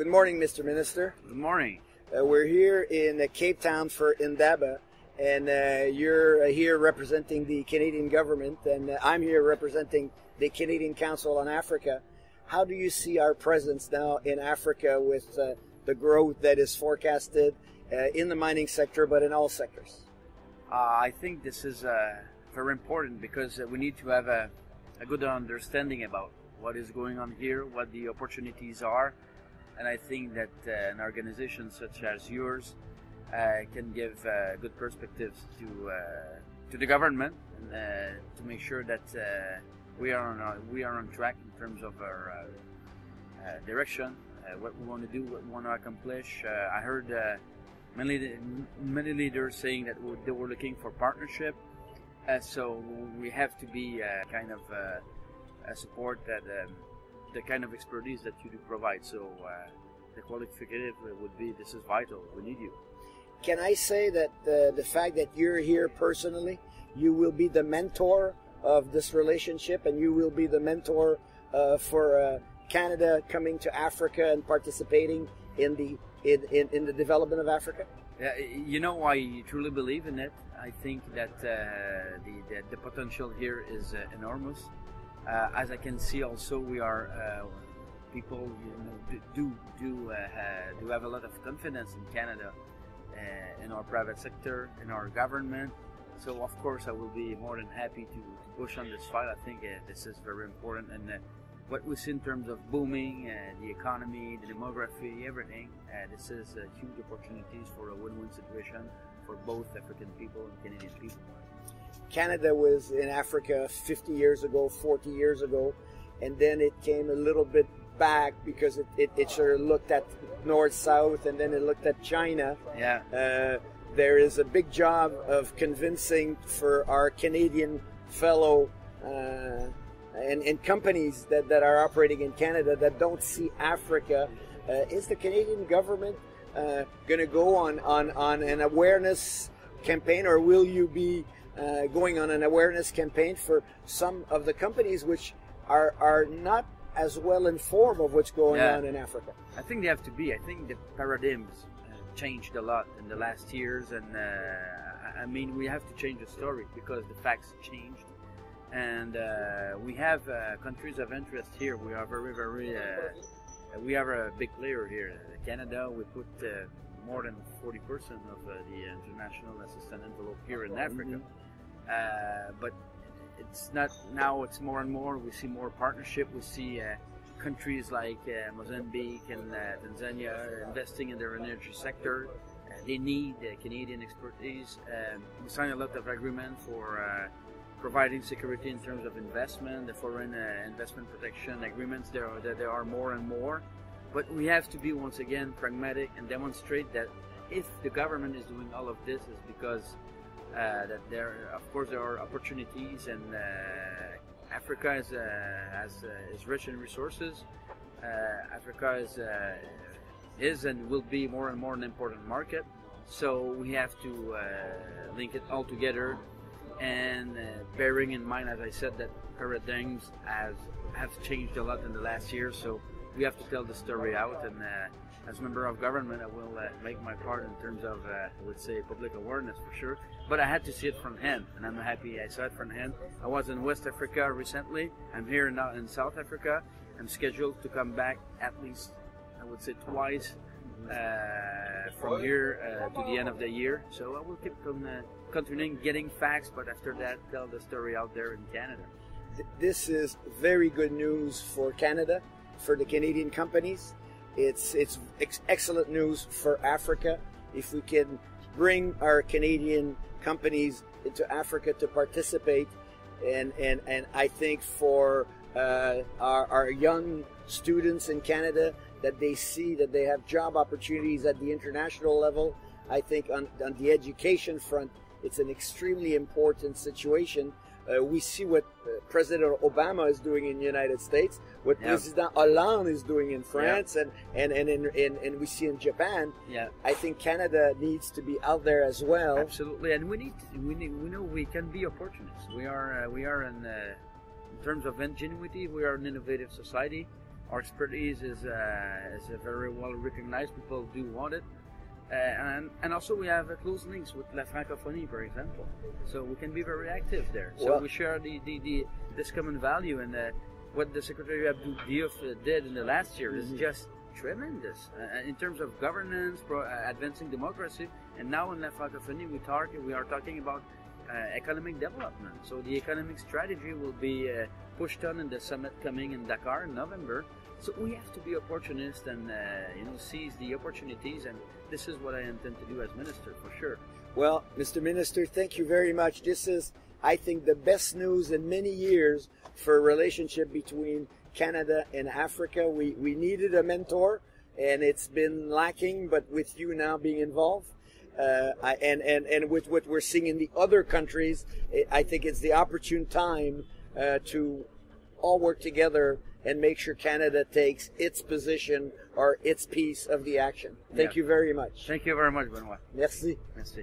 Good morning, Mr. Minister. Good morning. We're here in Cape Town for Indaba, and you're here representing the Canadian government, and I'm here representing the Canadian Council on Africa. How do you see our presence now in Africa with the growth that is forecasted in the mining sector, but in all sectors? I think this is very important because we need to have a good understanding about what is going on here, what the opportunities are, and I think that an organization such as yours can give good perspectives to the government and to make sure that we are on track in terms of our direction, what we want to do, what we want to accomplish. I heard many leaders saying that they were looking for partnership, so we have to be kind of support that the kind of expertise that you do provide. So the qualificative would be, this is vital, we need you. Can I say that the fact that you're here personally, you will be the mentor of this relationship, and you will be the mentor for Canada coming to Africa and participating in the development of Africa? You know, I truly believe in it. I think that the potential here is enormous. As I can see, also we are people do have a lot of confidence in Canada, in our private sector, in our government. So of course I will be more than happy to push on this file. I think this is very important, and what we see in terms of booming, the economy, the demography, everything, this is huge opportunities for a win-win situation for both African people and Canadian people. Canada was in Africa 50 years ago, 40 years ago, and then it came a little bit back because it sort of looked at north-south, and then it looked at China. Yeah. There is a big job of convincing for our Canadian fellow and companies that are operating in Canada that don't see Africa. Is the Canadian government going to go on an awareness campaign, or will you be going on an awareness campaign for some of the companies which are not as well informed of what's going on in Africa? I think they have to be. I think the paradigms changed a lot in the last years, and I mean, we have to change the story because the facts changed, and we have countries of interest here. We are very we are a big player here. Canada, we put more than 40% of the international assistance envelope here in Africa. But it's not now, it's more and more. We see more partnership. We see countries like Mozambique and Tanzania investing in their energy sector. They need Canadian expertise. We signed a lot of agreements for providing security in terms of investment, the foreign investment protection agreements. There are more and more. But we have to be, once again, pragmatic and demonstrate that if the government is doing all of this, is because that of course, there are opportunities, and Africa is rich in resources. Africa is and will be more and more an important market. So we have to link it all together, and bearing in mind, as I said, that paradigms have changed a lot in the last year. So we have to tell the story out, and as a member of government, I will make my part in terms of, I would say, public awareness for sure. But I had to see it from hand, and I'm happy I saw it from hand. I was in West Africa recently. I'm here now in South Africa. I'm scheduled to come back at least, I would say, twice from here to the end of the year. So I will keep continuing getting facts, but after that, tell the story out there in Canada. This is very good news for Canada, for the Canadian companies. It's excellent news for Africa. If we can bring our Canadian companies into Africa to participate, and I think for our young students in Canada, that they see that they have job opportunities at the international level. I think on the education front, it's an extremely important situation. We see what President Obama is doing in the United States, what President Hollande is doing in France, and we see in Japan. I think Canada needs to be out there as well. Absolutely, and we know we can be opportunists. We are in terms of ingenuity, we are an innovative society. Our expertise is very well recognized. People do want it. And also we have close links with La Francophonie, for example. So we can be very active there. So Well, we share this common value, and what the Secretary of Diouf did in the last year is just tremendous in terms of governance, advancing democracy. And now in La Francophonie we are talking about economic development. So the economic strategy will be pushed on in the summit coming in Dakar in November. So we have to be opportunists and seize the opportunities, and this is what I intend to do as minister for sure. Well, Mr. Minister, thank you very much. This is, I think, the best news in many years for a relationship between Canada and Africa. We needed a mentor, and it's been lacking, but with you now being involved, and with what we're seeing in the other countries, I think it's the opportune time to all work together and make sure Canada takes its position or its piece of the action. Thank you very much. Thank you very much, Benoit. Merci. Merci.